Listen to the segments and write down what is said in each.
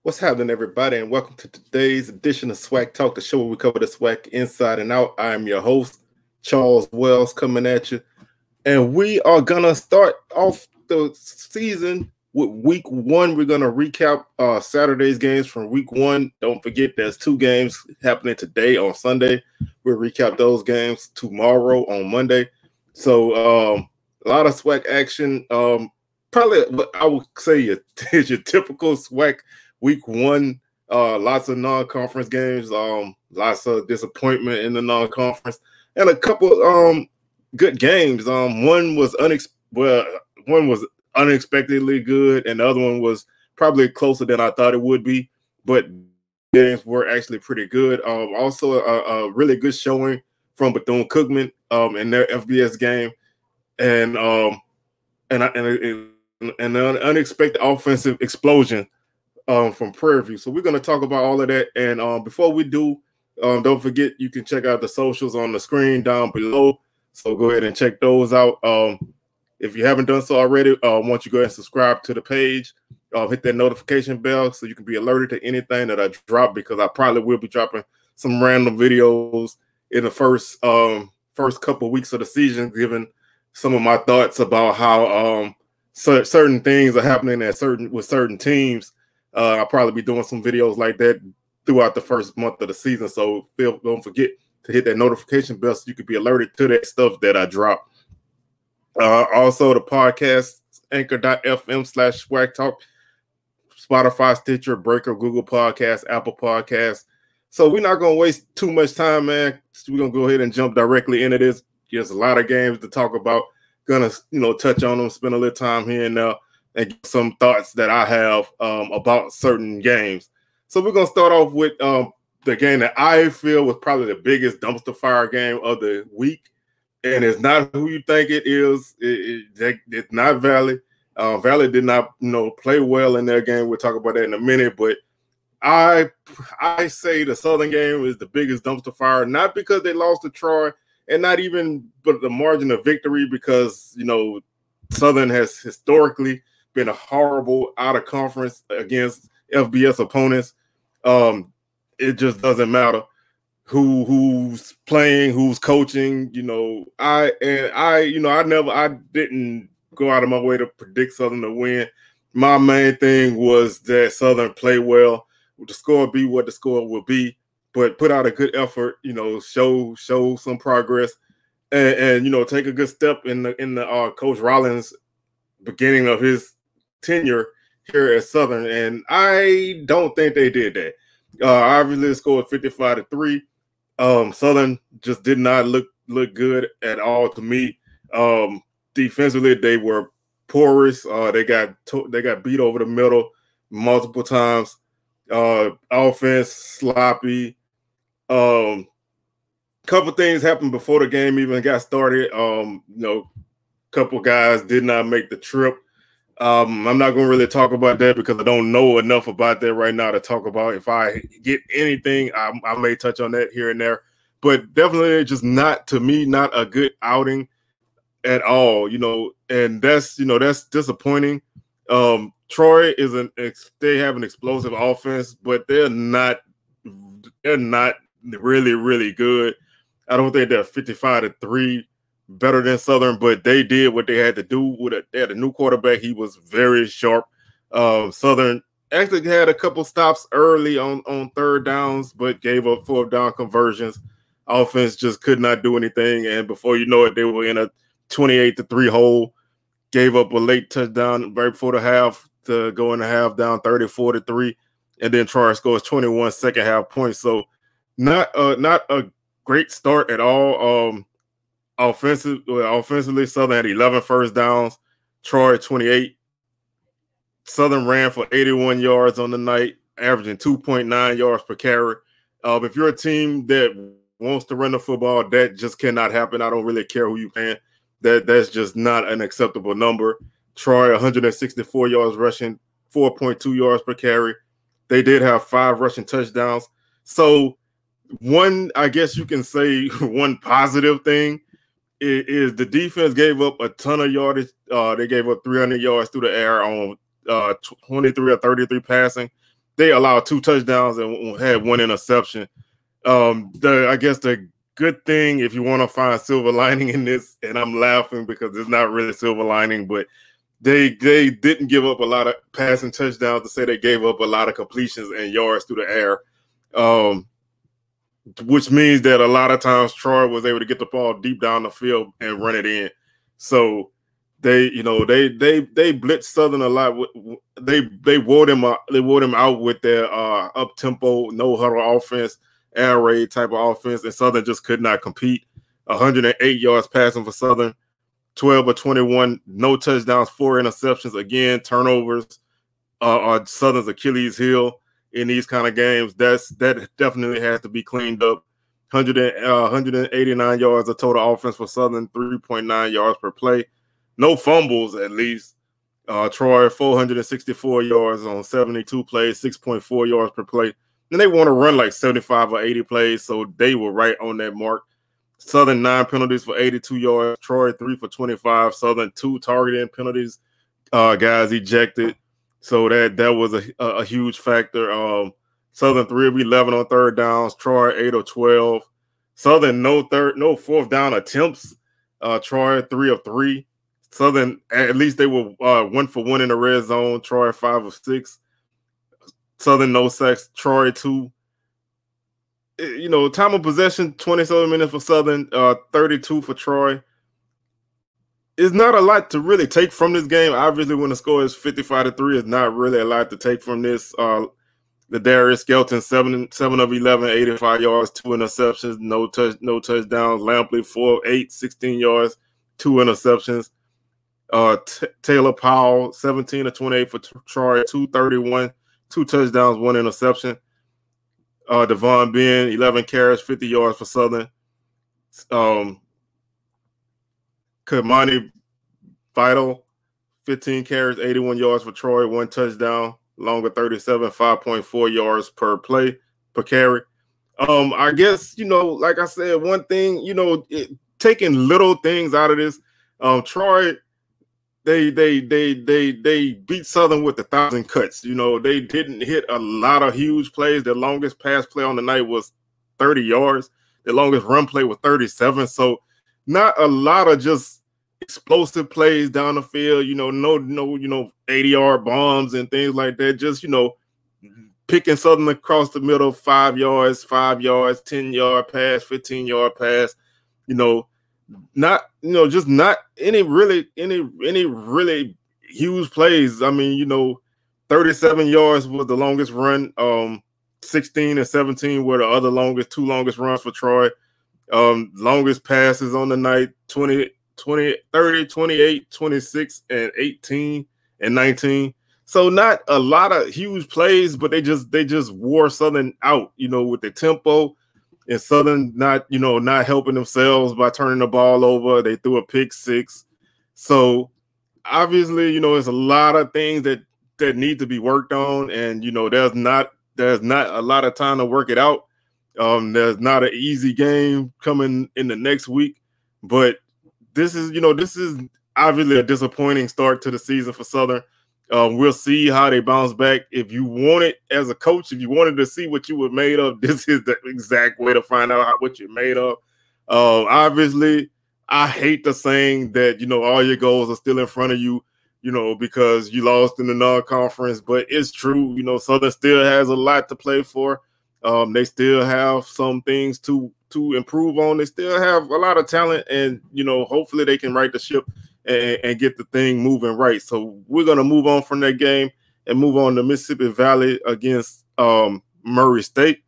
What's happening, everybody, and welcome to today's edition of SWACTalk, the show where we cover the SWAC inside and out. I am your host, Charles Wells, coming at you, and we are gonna start off the season with Week 1. We're gonna recap Saturday's games from Week 1. Don't forget, there's 2 games happening today on Sunday. We'll recap those games tomorrow on Monday. So a lot of SWAC action. Probably, what I would say is your typical SWAC Week 1, lots of non-conference games, lots of disappointment in the non-conference, and a couple good games. One was unexpectedly good, and the other one was probably closer than I thought it would be. But games were actually pretty good. Also, a really good showing from Bethune-Cookman in their FBS game, and an unexpected offensive explosion from Prairie View. So we're going to talk about all of that. And before we do, don't forget, you can check out the socials on the screen down below. So go ahead and check those out. If you haven't done so already, I want you to go ahead and subscribe to the page. Hit that notification bell so you can be alerted to anything that I drop, because I probably will be dropping some random videos in the first couple of weeks of the season, giving some of my thoughts about how certain things are happening with certain teams. I'll probably be doing some videos like that throughout the first month of the season. So don't forget to hit that notification bell so you can be alerted to that stuff that I drop. Also, the podcast, anchor.fm/SWACTalk, Spotify, Stitcher, Breaker, Google Podcasts, Apple Podcasts. So we're not going to waste too much time, man. So we're going to go ahead and jump directly into this. There's a lot of games to talk about. Gonna, touch on them, spend a little time here and there, and get some thoughts that I have about certain games. So we're going to start off with the game that I feel was probably the biggest dumpster fire game of the week. And it's not who you think it is. It's not Valley. Valley did not, play well in their game. We'll talk about that in a minute. But I say the Southern game is the biggest dumpster fire, not because they lost to Troy, and not even but the margin of victory, because, Southern has historically been a horrible out of conference against FBS opponents. It just doesn't matter who's playing, who's coaching. I didn't go out of my way to predict Southern to win. My main thing was that Southern play well. The score be what the score will be, but put out a good effort. Show some progress, and take a good step in the Coach Rollins' beginning of his tenure here at Southern, and I don't think they did that. Obviously, the score was 55-3. Southern just did not look good at all to me. Defensively, they were porous. They got beat over the middle multiple times. Offense sloppy. Couple things happened before the game even got started. Couple guys did not make the trip. I'm not going to really talk about that because I don't know enough about that right now to talk about. If I get anything, I may touch on that here and there. But definitely just not, to me, not a good outing at all, and that's disappointing. Troy they have an explosive offense, but they're not really, really good. I don't think they're 55-3 better than Southern, but they did what they had to do. They had a new quarterback. He was very sharp. Southern actually had a couple stops early on third downs, but gave up 4th down conversions. Offense just could not do anything, and before you know it, they were in a 28-3 hole. Gave up a late touchdown right before the half to go in the half, down 34-3, and then Troy scores 21 second half points. So not a great start at all. Offensively, Southern had 11 first downs, Troy 28. Southern ran for 81 yards on the night, averaging 2.9 yards per carry. If you're a team that wants to run the football, that just cannot happen. I don't really care who you playing. That's just not an acceptable number. Troy, 164 yards rushing, 4.2 yards per carry. They did have 5 rushing touchdowns. So I guess you can say one positive thing is the defense gave up a ton of yardage. They gave up 300 yards through the air on 23 or 33 passing. they allowed 2 touchdowns and had 1 interception. I guess the good thing, if you want to find silver lining in this, and I'm laughing because it's not really silver lining, but they didn't give up a lot of passing touchdowns. To say they gave up a lot of completions and yards through the air, which means that a lot of times Troy was able to get the ball deep down the field and run it in. So they blitzed Southern a lot. They wore them out. They wore them out with their up tempo, no huddle offense, air raid type of offense, and Southern just could not compete. 108 yards passing for Southern, 12 of 21, no touchdowns, 4 interceptions. Again, turnovers are Southern's Achilles heel in these kind of games. That definitely has to be cleaned up. 189 yards of total offense for Southern, 3.9 yards per play. No fumbles, at least. Troy, 464 yards on 72 plays, 6.4 yards per play. And they want to run like 75 or 80 plays, so they were right on that mark. Southern 9 penalties for 82 yards. Troy 3 for 25. Southern 2 targeting penalties. Guys ejected. So that was a huge factor. Southern 3 of 11 on third downs. Troy 8 of 12. Southern no fourth down attempts. Troy 3 of 3. Southern, at least they were 1 for 1 in the red zone. Troy 5 of 6. Southern no sacks. Troy 2. Time of possession 27 minutes for Southern, 32 for Troy. It's not a lot to really take from this game. Obviously, when the score is 55-3, it's not really a lot to take from this. The Darius Skelton, 7 of 11, 85 yards, 2 interceptions, no touchdowns. Lampley, 4 of 8, 16 yards, 2 interceptions. Taylor Powell, 17 of 28 for Troy, 231, 2 touchdowns, 1 interception. Devon Ben, 11 carries, 50 yards for Southern. Kamani Vital, 15 carries, 81 yards for Troy, 1 touchdown. Longer 37, 5.4 yards per carry. I guess, like I said, one thing, taking little things out of this, Troy, they beat Southern with 1,000 cuts. They didn't hit a lot of huge plays. Their longest pass play on the night was 30 yards. Their longest run play was 37. So not a lot of just explosive plays down the field. No 80-yard bombs and things like that. Just picking Southern across the middle, 5 yards, 10-yard pass, 15-yard pass. Just not any really huge plays. I mean, 37 yards was the longest run. 16 and 17 were the two longest runs for Troy. Longest passes on the night, 20, 30, 28, 26, and 18 and 19. So not a lot of huge plays, but they just wore Southern out, with the tempo. And Southern not helping themselves by turning the ball over. They threw a pick 6. So obviously, it's a lot of things that need to be worked on. And, there's not a lot of time to work it out. There's not an easy game coming in the next week. But this is obviously a disappointing start to the season for Southern. We'll see how they bounce back. If you wanted, as a coach, if you wanted to see what you were made of, this is the exact way to find out what you're made of. Obviously, I hate the saying that, all your goals are still in front of you, because you lost in the non-conference, but it's true. Southern still has a lot to play for. They still have some things to improve on. They still have a lot of talent, and, hopefully they can right the ship and get the thing moving right. So we're going to move on from that game and move on to Mississippi Valley against Murray State.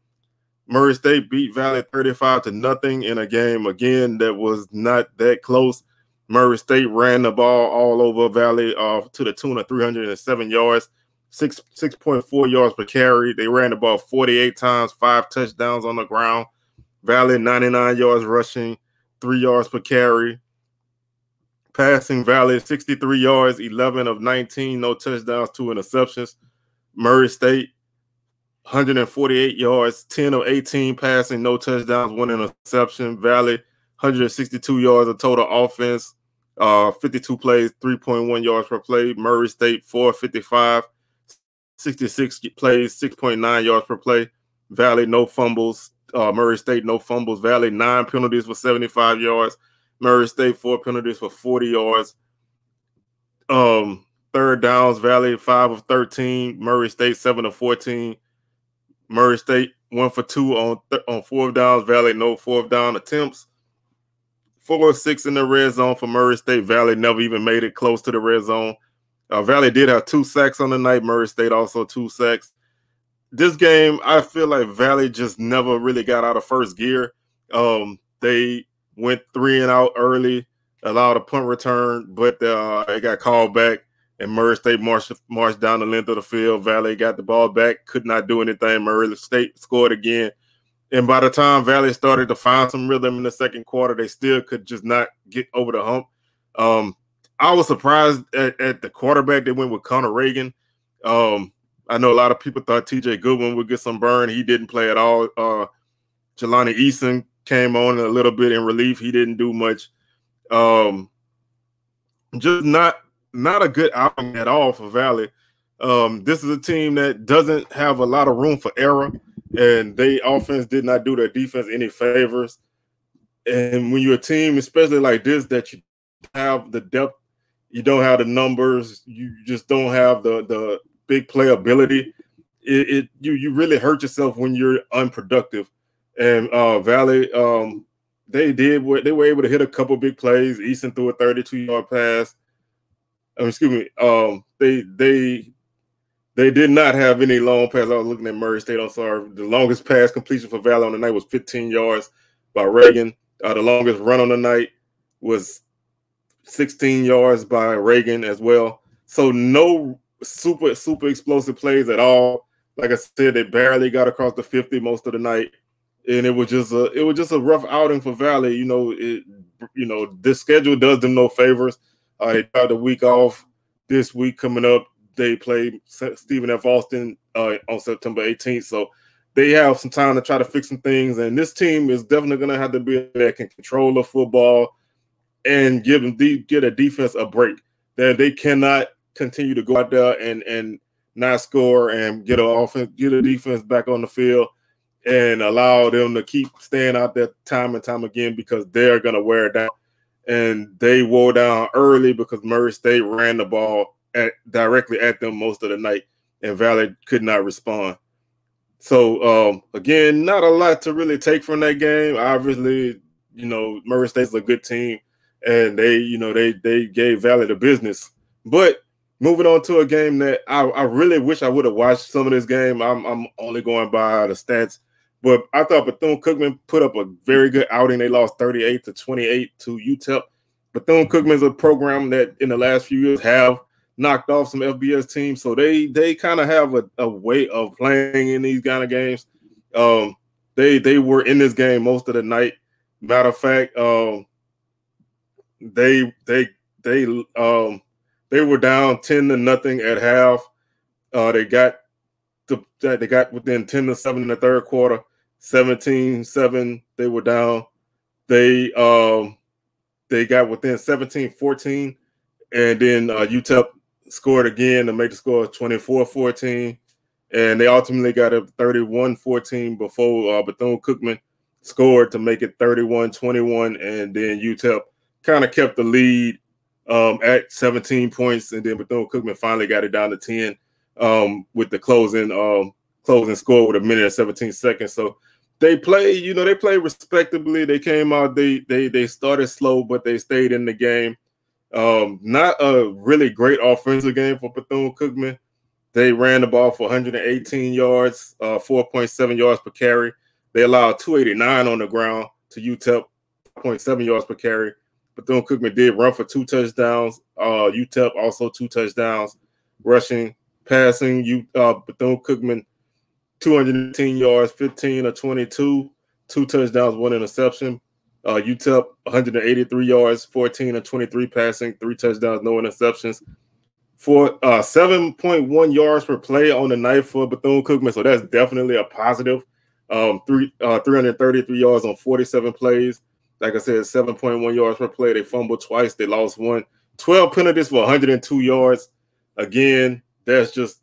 Murray State beat Valley 35-0 in a game, again, that was not that close. Murray State ran the ball all over Valley to the tune of 307 yards, 6.4 yards per carry. They ran the ball 48 times, 5 touchdowns on the ground. Valley 99 yards rushing, 3 yards per carry. Passing Valley 63 yards, 11 of 19, no touchdowns, 2 interceptions. Murray State 148 yards, 10 of 18 passing, no touchdowns, 1 interception. Valley 162 yards of total offense, 52 plays, 3.1 yards per play. Murray State 455, 66 plays, 6.9 yards per play. Valley, no fumbles. Murray State, no fumbles. Valley, 9 penalties for 75 yards. Murray State, 4 penalties for 40 yards. Third downs, Valley, 5 of 13. Murray State, 7 of 14. Murray State, 1 for 2 on fourth downs. Valley, no fourth down attempts. 4 of 6 in the red zone for Murray State. Valley never even made it close to the red zone. Valley did have 2 sacks on the night. Murray State also 2 sacks. This game, I feel like Valley just never really got out of first gear. They went 3 and out early, allowed a punt return, but it got called back, and Murray State marched down the length of the field. Valley got the ball back, could not do anything. Murray State scored again. And by the time Valley started to find some rhythm in the second quarter, they still could just not get over the hump. I was surprised at the quarterback. They went with Connor Reagan. I know a lot of people thought TJ Goodwin would get some burn. He didn't play at all. Jelani Eason came on a little bit in relief. He didn't do much. Just not a good outing at all for Valley. This is a team that doesn't have a lot of room for error, and they offense did not do their defense any favors. And when you're a team, especially like this, that you have the depth, you don't have the numbers, you just don't have the big playability, you really hurt yourself when you're unproductive. And Valley, they were able to hit a couple big plays. Easton threw a 32-yard pass. They did not have any long pass. I was looking at Murray State. I'm sorry. The longest pass completion for Valley on the night was 15 yards by Reagan. The longest run on the night was 16 yards by Reagan as well. So no super explosive plays at all. Like I said, they barely got across the 50 most of the night, and it was just a rough outing for Valley. This schedule does them no favors. They got the week off. This week coming up, they play Stephen F. Austin on September 18th. So they have some time to try to fix some things. And this team is definitely going to have to be that can control the football and get a defense a break. That they cannot continue to go out there and not score and get a defense back on the field and allow them to keep staying out there time and time again, because they're going to wear it down. And they wore down early because Murray State ran the ball directly at them most of the night, and Valley could not respond. So, again, not a lot to really take from that game. Obviously, Murray State's a good team, and they gave Valley the business. But moving on to a game that I really wish I would have watched some of this game. I'm only going by the stats. But I thought Bethune-Cookman put up a very good outing. They lost 38-28 to UTEP. Bethune-Cookman is a program that in the last few years have knocked off some FBS teams. So they kind of have a way of playing in these kind of games. They were in this game most of the night. Matter of fact, they were down 10-0 at half. They got within 10-7 in the third quarter. 17-7, they were down. They got within 17-14, and then UTEP scored again to make the score 24-14, and they ultimately got up 31-14 before Bethune-Cookman scored to make it 31-21, and then UTEP kind of kept the lead at 17 points, and then Bethune-Cookman finally got it down to 10 with the closing score with 1 minute and 17 seconds. So they played respectably. They came out, they started slow, but they stayed in the game. Not a really great offensive game for Bethune-Cookman. They ran the ball for 118 yards, 4.7 yards per carry. They allowed 289 on the ground to UTEP, 0.7 yards per carry. Bethune-Cookman did run for 2 touchdowns. UTEP also 2 touchdowns. Rushing, passing, Bethune-Cookman 218 yards, 15 of 22, 2 touchdowns, 1 interception. UTEP 183 yards, 14 of 23 passing, 3 touchdowns, no interceptions. For 7.1 yards per play on the night for Bethune-Cookman, so that's definitely a positive. 333 yards on 47 plays. Like I said, 7.1 yards per play. They fumbled twice. They lost 1. 12 penalties for 102 yards. Again, that's just,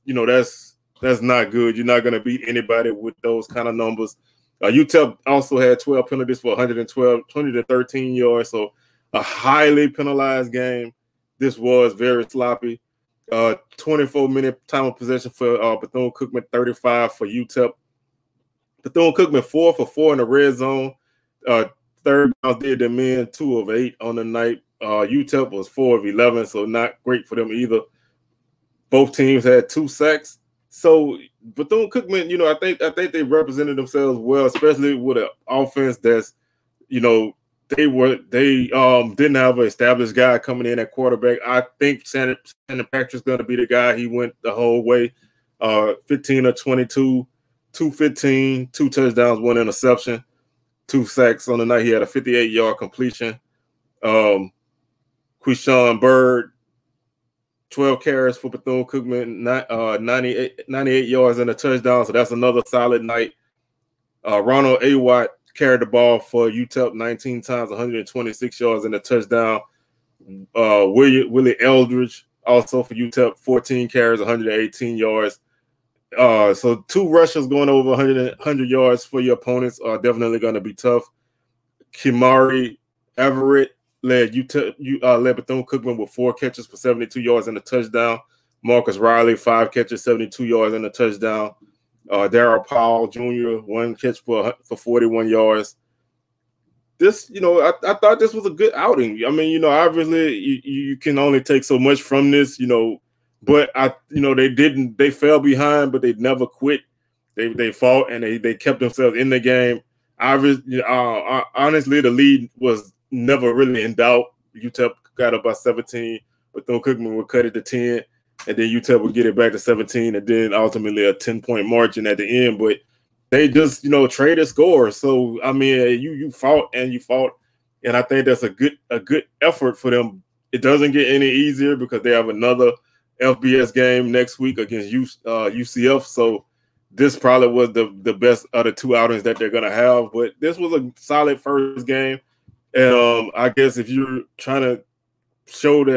That's not good. You're not going to beat anybody with those kind of numbers. UTEP also had 12 penalties for 112, 20 to 13 yards. So a highly penalized game. This was very sloppy. 24-minute time of possession for Bethune-Cookman, 35 for UTEP. Bethune-Cookman 4 for 4 in the red zone. Third downs did them in 2 of 8 on the night. UTEP was 4 of 11, so not great for them either. Both teams had 2 sacks. So Bethune-Cookman, you know, I think they represented themselves well, especially with an offense that's, you know, they didn't have an established guy coming in at quarterback. I think Shannon Patrick's going to be the guy. He went the whole way, 15 or 22, 215, 2 touchdowns, 1 interception, 2 sacks on the night. He had a 58-yard completion. Quishon Bird, 12 carries for Bethune-Cookman, 98 yards and a touchdown. So that's another solid night. Ronald Awatt carried the ball for UTEP 19 times, 126 yards and a touchdown. Willie Eldridge also for UTEP, 14 carries, 118 yards. So 2 rushers going over 100 yards for your opponents are definitely going to be tough. Kimari Everett led Bethune-Cookman with 4 catches for 72 yards and a touchdown. Marcus Riley, 5 catches, 72 yards and a touchdown. Darryl Powell Jr., 1 catch for 41 yards. This, you know, I thought this was a good outing. I mean, you know, obviously you can only take so much from this, you know, but they fell behind, but they never quit. They fought and they kept themselves in the game. Honestly, the lead was never really in doubt. UTEP got up by 17, but Bethune-Cookman would cut it to 10. And then UTEP would get it back to 17, and then ultimately a 10-point margin at the end. But they just, you know, traded scores. So I mean, you fought and you fought, and I think that's a good effort for them. It doesn't get any easier because they have another FBS game next week against UCF. So this probably was the best of the 2 outings that they're gonna have. But this was a solid first game, and I guess if you're trying to show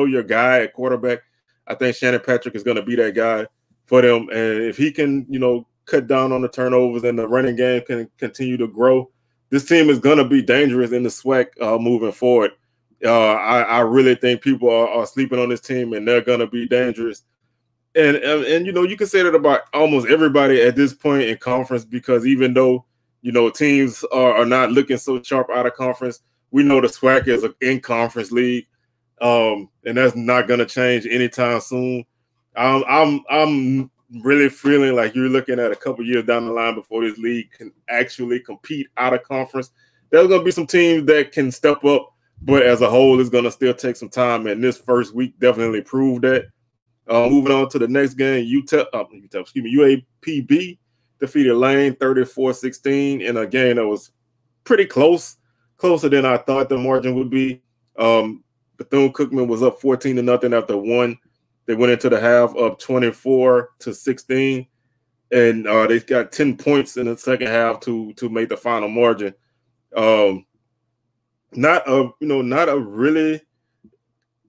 your guy at quarterback, I think Shannon Patrick is going to be that guy for them. And if he can, you know, cut down on the turnovers and the running game can continue to grow, this team is going to be dangerous in the SWAC moving forward. I really think people are sleeping on this team, and they're going to be dangerous. And you know, you can say that about almost everybody at this point in conference, because even though, you know, teams are not looking so sharp out of conference, we know the SWAC is an in-conference league. And that's not going to change anytime soon. I'm really feeling like you're looking at a couple years down the line before this league can actually compete out of conference. There's going to be some teams that can step up, but as a whole, it's going to still take some time. And this first week definitely proved that. Moving on to the next game, UAPB defeated Lane 34-16 in a game that was pretty closer than I thought the margin would be. Bethune-Cookman was up 14-0 after 1. They went into the half up 24-16, and they got 10 points in the second half to make the final margin. Not a really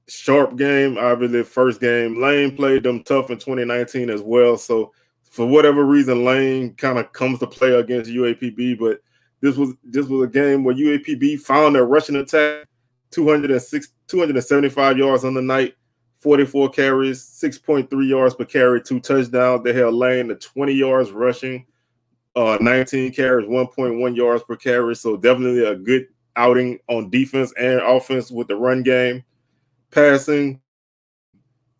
sharp game. Obviously, first game, Lane played them tough in 2019 as well. So for whatever reason, Lane kind of comes to play against UAPB, but this was a game where UAPB found their rushing attack. 275 yards on the night, 44 carries, 6.3 yards per carry, 2 touchdowns. They held Lane to 20 yards rushing, 19 carries, 1.1 yards per carry. So definitely a good outing on defense and offense with the run game. Passing,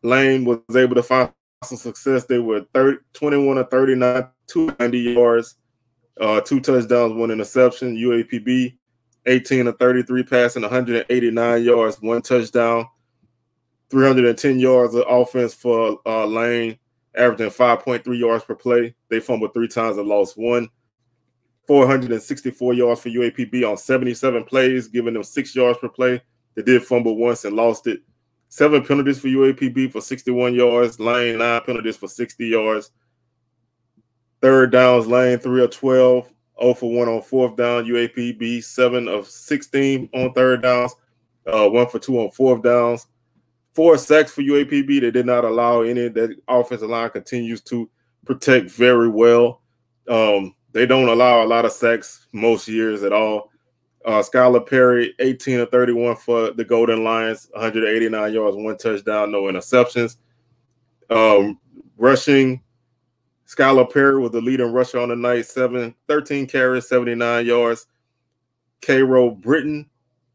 Lane was able to find some success. They were 21 of 39, 290 yards, 2 touchdowns, 1 interception. UAPB 18 of 33 passing, 189 yards, 1 touchdown, 310 yards of offense for Lane, averaging 5.3 yards per play. They fumbled 3 times and lost 1. 464 yards for UAPB on 77 plays, giving them 6 yards per play. They did fumble once and lost it. 7 penalties for UAPB for 61 yards. Lane, 9 penalties for 60 yards. Third downs, Lane, 3 of 12. 0 for 1 on fourth down. UAPB 7 of 16 on third downs, 1 for 2 on fourth downs. 4 sacks for UAPB. They did not allow any. That offensive line continues to protect very well. They don't allow a lot of sacks most years at all. Skylar Perry, 18 of 31 for the Golden Lions, 189 yards, 1 touchdown, no interceptions. Rushing, Skylar Perry was the leading rusher on the night, 13 carries, 79 yards. Cairo Britton,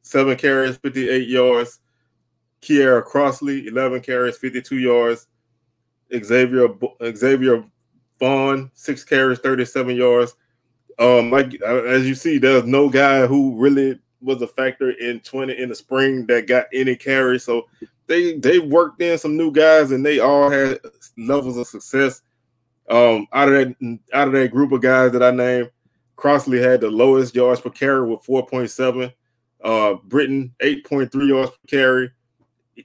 7 carries, 58 yards. Kiera Crossley, 11 carries, 52 yards. Xavier Vaughn, 6 carries, 37 yards. Like as you see, there's no guy who really was a factor in the spring that got any carries. So they worked in some new guys, and they all had levels of success. Out of that group of guys that I named, Crossley had the lowest yards per carry with 4.7. Britton, 8.3 yards per carry.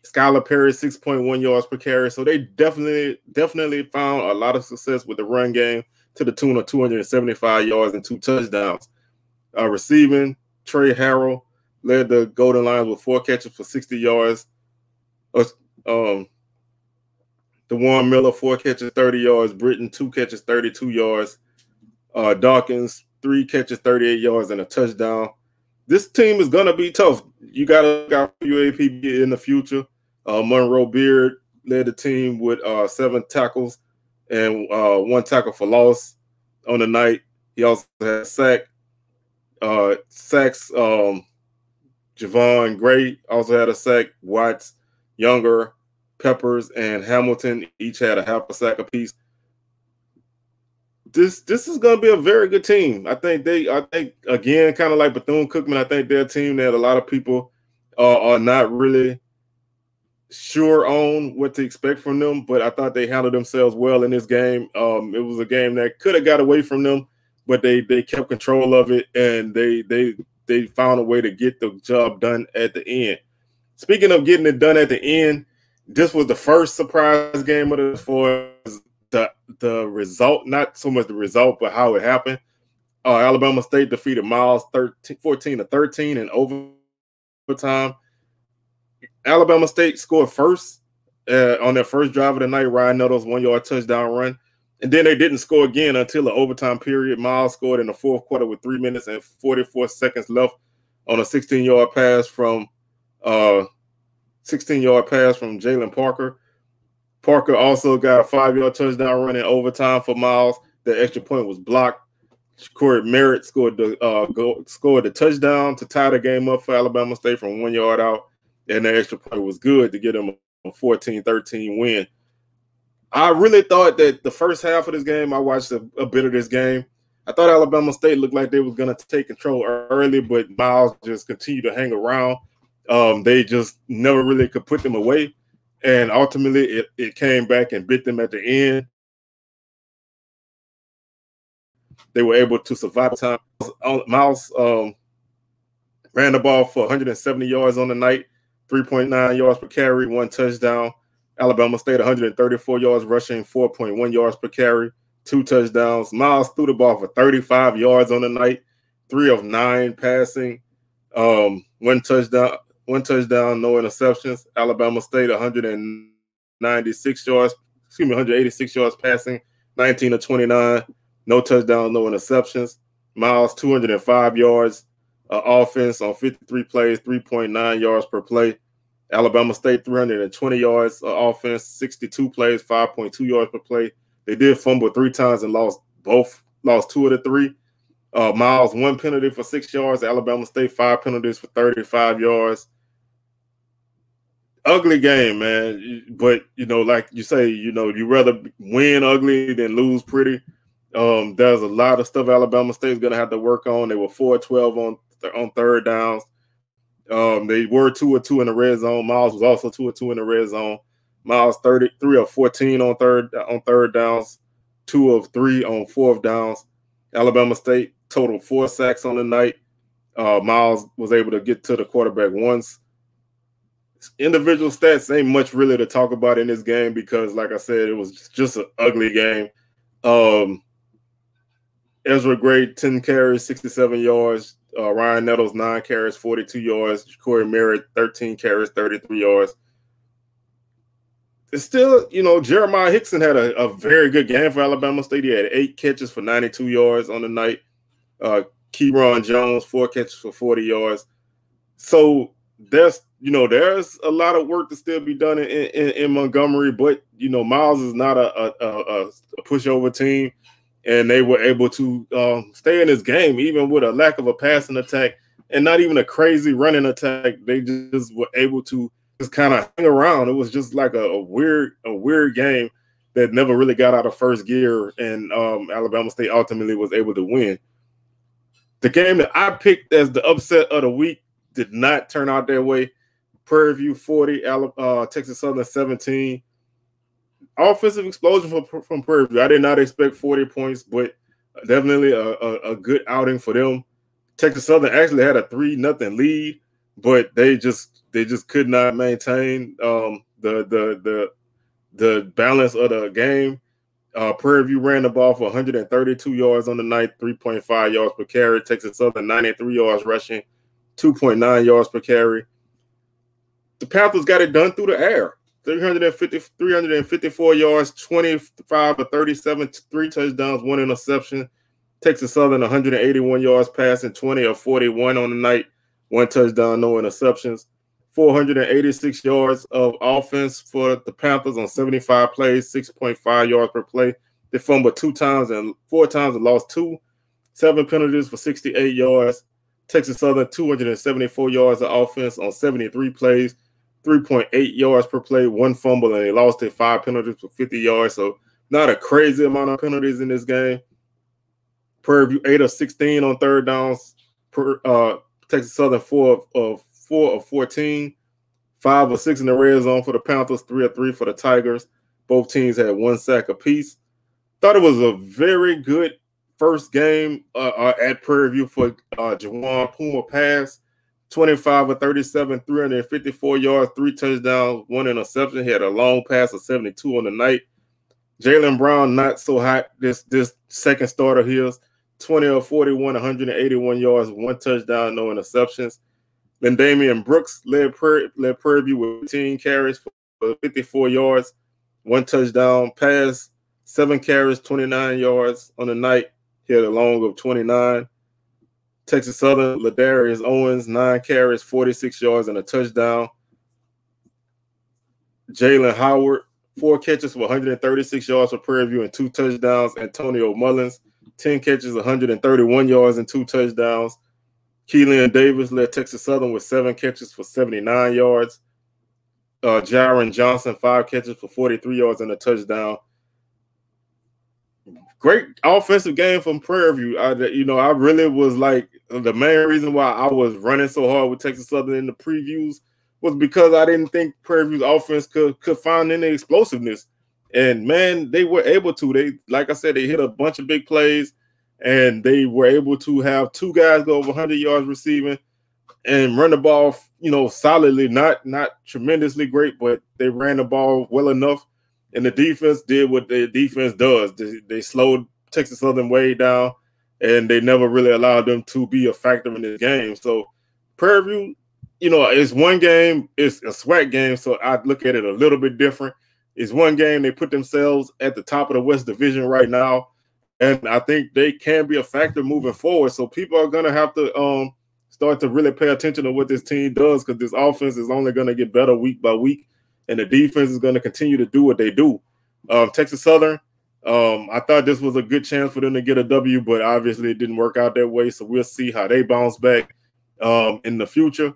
Skylar Perry, 6.1 yards per carry. So they definitely found a lot of success with the run game to the tune of 275 yards and 2 touchdowns. Receiving, Trey Harrell led the Golden Lions with 4 catches for 60 yards. DeJuan Miller, 4 catches, 30 yards. Britton, 2 catches, 32 yards. Dawkins, 3 catches, 38 yards, and a touchdown. This team is going to be tough. You got to look out for UAPB in the future. Monroe Beard led the team with 7 tackles and 1 tackle for loss on the night. He also had sacks. Javon Gray also had a sack. Watts, Younger, Peppers, and Hamilton each had a half a sack apiece. This is going to be a very good team. I think again, kind of like Bethune-Cookman, I think they're a team that a lot of people are not really sure on what to expect from them, but I thought they handled themselves well in this game. It was a game that could have got away from them, but they kept control of it, and they found a way to get the job done at the end. Speaking of getting it done at the end, this was the first surprise game of the for the result, not so much the result, but how it happened. Alabama State defeated Miles 14-13 in overtime. Alabama State scored first on their first drive of the night. Ryan Nettles 1-yard touchdown run. And then they didn't score again until the overtime period. Miles scored in the fourth quarter with 3 minutes and 44 seconds left on a 16-yard pass from Jalen Parker. Parker also got a 5-yard touchdown run in overtime for Miles. The extra point was blocked. Corey Merritt scored the touchdown to tie the game up for Alabama State from 1 yard out, and the extra point was good to get them a 14-13 win. I really thought that the first half of this game, I watched a bit of this game. I thought Alabama State looked like they was going to take control early, but Miles just continued to hang around. They just never really could put them away. And ultimately, it came back and bit them at the end. They were able to survive time. Miles ran the ball for 170 yards on the night, 3.9 yards per carry, 1 touchdown. Alabama State 134 yards rushing, 4.1 yards per carry, 2 touchdowns. Miles threw the ball for 35 yards on the night, 3 of 9 passing, 1 touchdown, no interceptions. Alabama State 186 yards passing, 19 of 29, no touchdown, no interceptions. Miles 205 yards offense on 53 plays, 3.9 yards per play. Alabama State 320 yards offense, 62 plays, 5.2 yards per play. They did fumble 3 times and lost 2 of the 3. Miles 1 penalty for 6 yards. Alabama State 5 penalties for 35 yards. Ugly game, man. But, like you say, you rather win ugly than lose pretty. There's a lot of stuff Alabama State's going to have to work on. They were 4-12 on third downs. They were 2 of 2 in the red zone. Miles was also 2 of 2 in the red zone. Miles 33 of 14 on third downs, 2 of 3 on fourth downs. Alabama State total 4 sacks on the night. Miles was able to get to the quarterback once. Individual stats ain't much really to talk about in this game because, like I said, it was just an ugly game. Ezra Gray, 10 carries, 67 yards. Ryan Nettles, 9 carries, 42 yards. Corey Merritt, 13 carries, 33 yards. it's still, Jeremiah Hickson had a very good game for Alabama State. He had 8 catches for 92 yards on the night. Keyron Jones, 4 catches for 40 yards. So there's a lot of work to still be done in Montgomery, but Miles is not a pushover team, and they were able to stay in this game even with a lack of a passing attack and not even a crazy running attack. They just were able to just kind of hang around. It was just like a weird game that never really got out of first gear, and Alabama State ultimately was able to win. The game that I picked as the upset of the week did not turn out that way. Prairie View 40, Texas Southern 17. Offensive explosion from Prairie View. I did not expect 40 points, but definitely a good outing for them. Texas Southern actually had a 3-0 lead, but they just could not maintain the balance of the game. Prairie View ran the ball for 132 yards on the night, 3.5 yards per carry. Texas Southern 93 yards rushing, 2.9 yards per carry. The Panthers got it done through the air. 354 yards, 25 of 37, 3 touchdowns, 1 interception. Texas Southern 181 yards passing, 20 of 41 on the night, 1 touchdown, no interceptions. 486 yards of offense for the Panthers on 75 plays, 6.5 yards per play. They fumbled 2 times and 4 times and lost 2. 7 penalties for 68 yards. Texas Southern 274 yards of offense on 73 plays, 3.8 yards per play, 1 fumble, and they lost it. 5 penalties for 50 yards. So not a crazy amount of penalties in this game. Prairie View 8 of 16 on third downs. Texas Southern 4 of 14, 5 of 6 in the red zone for the Panthers, 3 of 3 for the Tigers. Both teams had 1 sack apiece. Thought it was a very good first game at Prairie View for Jawan Puma Pass. 25 of 37, 354 yards, 3 touchdowns, 1 interception. He had a long pass of 72 on the night. Jalen Brown, not so hot this second starter of his. 20 of 41, 181 yards, 1 touchdown, no interceptions. Then Damian Brooks led Prairie View with 15 carries for 54 yards, 1 touchdown pass, 7 carries, 29 yards on the night. He had a long of 29. Texas Southern, Ladarius Owens, 9 carries, 46 yards, and a touchdown. Jalen Howard, 4 catches for 136 yards for Prairie View and 2 touchdowns. Antonio Mullins, 10 catches, 131 yards, and 2 touchdowns. Keelan Davis led Texas Southern with 7 catches for 79 yards. Jaron Johnson, 5 catches for 43 yards and a touchdown. Great offensive game from Prairie View. I really was like, the main reason why I was running so hard with Texas Southern in the previews was because I didn't think Prairie View's offense could find any explosiveness. And man, they were able to. They, like I said, they hit a bunch of big plays, and they were able to have 2 guys go over 100 yards receiving and run the ball, solidly, not tremendously great, but they ran the ball well enough. And the defense did what the defense does. They slowed Texas Southern way down, and they never really allowed them to be a factor in this game. So Prairie View, it's one game. It's a SWAC game, so I look at it a little bit different. It's one game. They put themselves at the top of the West Division right now, and I think they can be a factor moving forward. So people are going to have to start to really pay attention to what this team does, because this offense is only going to get better week by week, and the defense is going to continue to do what they do. Texas Southern, I thought this was a good chance for them to get a W, but obviously it didn't work out that way, so we'll see how they bounce back in the future.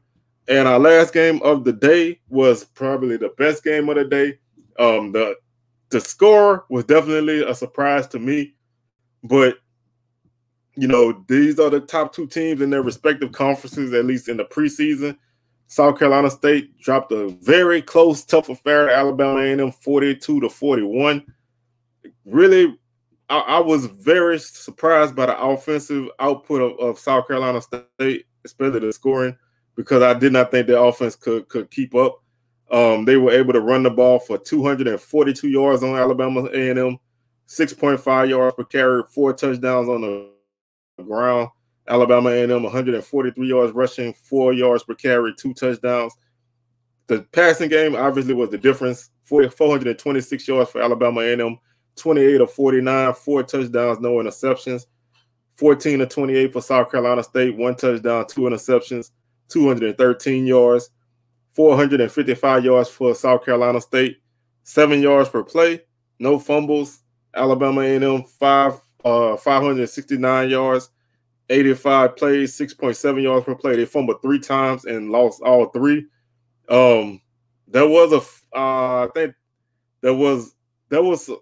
And our last game of the day was probably the best game of the day. The score was definitely a surprise to me, but these are the top 2 teams in their respective conferences, at least in the preseason. South Carolina State dropped a very close, tough affair to Alabama A&M, 42-41. Really, I was very surprised by the offensive output of South Carolina State, especially the scoring, because I did not think their offense could keep up. They were able to run the ball for 242 yards on Alabama A&M, 6.5 yards per carry, 4 touchdowns on the ground. Alabama A&M 143 yards rushing, 4 yards per carry, 2 touchdowns. The passing game obviously was the difference 426 yards for Alabama A&M, 28 of 49, 4 touchdowns, no interceptions. 14 of 28 for South Carolina State, 1 touchdown, 2 interceptions, 213 yards. 455 yards for South Carolina State, 7 yards per play, no fumbles. Alabama A&M 569 yards, 85 plays, 6.7 yards per play. They fumbled 3 times and lost all 3. There was I think there was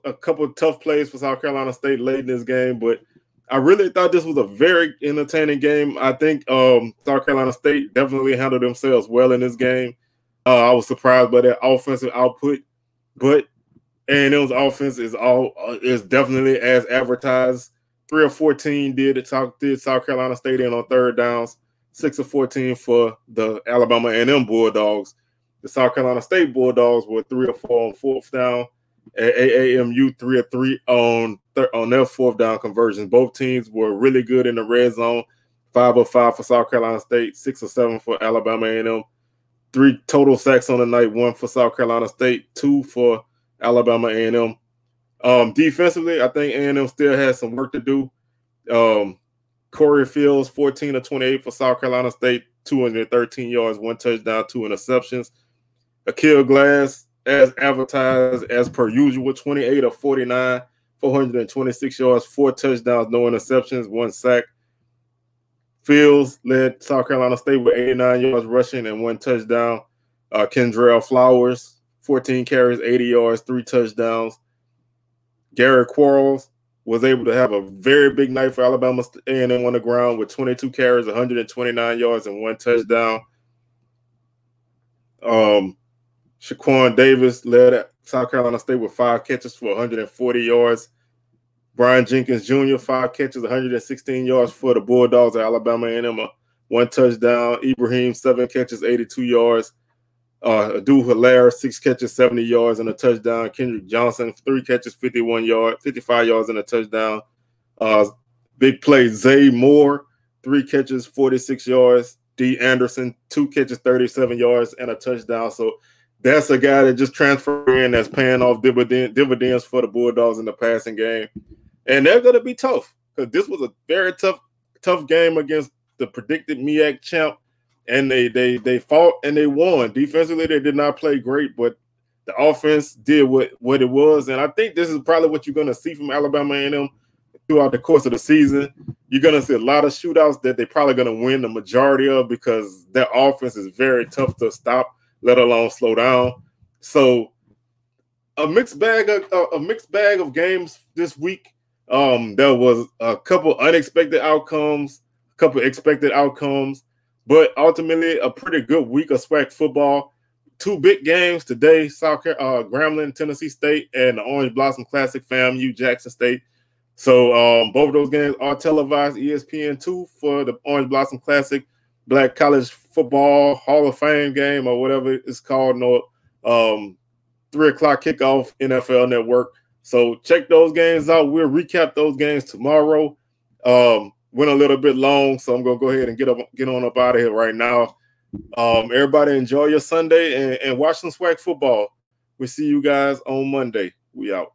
a couple of tough plays for South Carolina State late in this game, but I really thought this was a very entertaining game. I think South Carolina State definitely handled themselves well in this game. I was surprised by their offensive output, but A&M's offense is definitely as advertised. 3 of 14 did South Carolina State in on third downs. 6 of 14 for the Alabama A&M Bulldogs. The South Carolina State Bulldogs were 3 of 4 on fourth down. AAMU 3 of 3 on their fourth down conversions. Both teams were really good in the red zone. 5 of 5 for South Carolina State. 6 of 7 for Alabama A&M. 3 total sacks on the night, 1 for South Carolina State, 2 for Alabama A&M. Defensively, I think A&M still has some work to do. Corey Fields, 14 of 28 for South Carolina State, 213 yards, 1 touchdown, 2 interceptions. Akil Glass, as advertised, as per usual, 28 of 49, 426 yards, 4 touchdowns, no interceptions, 1 sack. Fields led South Carolina State with 89 yards rushing and 1 touchdown. Kendrell Flowers, 14 carries, 80 yards, 3 touchdowns. Garrett Quarles was able to have a very big night for Alabama A&M on the ground with 22 carries, 129 yards, and 1 touchdown. Shaquan Davis led South Carolina State with 5 catches for 140 yards. Brian Jenkins Jr., 5 catches, 116 yards for the Bulldogs at Alabama A&M, 1 touchdown. Ibrahim, 7 catches, 82 yards. Adu Hilaire, 6 catches, 70 yards, and a touchdown. Kendrick Johnson, 3 catches, 55 yards, and a touchdown. Big play, Zay Moore, 3 catches, 46 yards. D. Anderson, 2 catches, 37 yards, and a touchdown. So that's a guy that just transferred in that's paying off dividends for the Bulldogs in the passing game. And they're going to be tough because this was a very tough game against the predicted MEAC champ. And they fought and they won. Defensively, they did not play great, but the offense did what it was. And I think this is probably what you're going to see from Alabama A&M throughout the course of the season. You're going to see a lot of shootouts that they're probably going to win the majority of because their offense is very tough to stop, let alone slow down. So a mixed bag of games this week. There was a couple unexpected outcomes, a couple expected outcomes, but ultimately a pretty good week of SWAC football. 2 big games today: Grambling, Tennessee State, and the Orange Blossom Classic, FAMU, Jackson State. So both of those games are televised, ESPN2 for the Orange Blossom Classic, Black College Football Hall of Fame game, or whatever it's called. 3 o'clock kickoff, NFL Network. So check those games out. We'll recap those games tomorrow. Went a little bit long, so I'm going to go ahead and get on up out of here right now. Everybody enjoy your Sunday and watch some SWAC football. We see you guys on Monday. We out.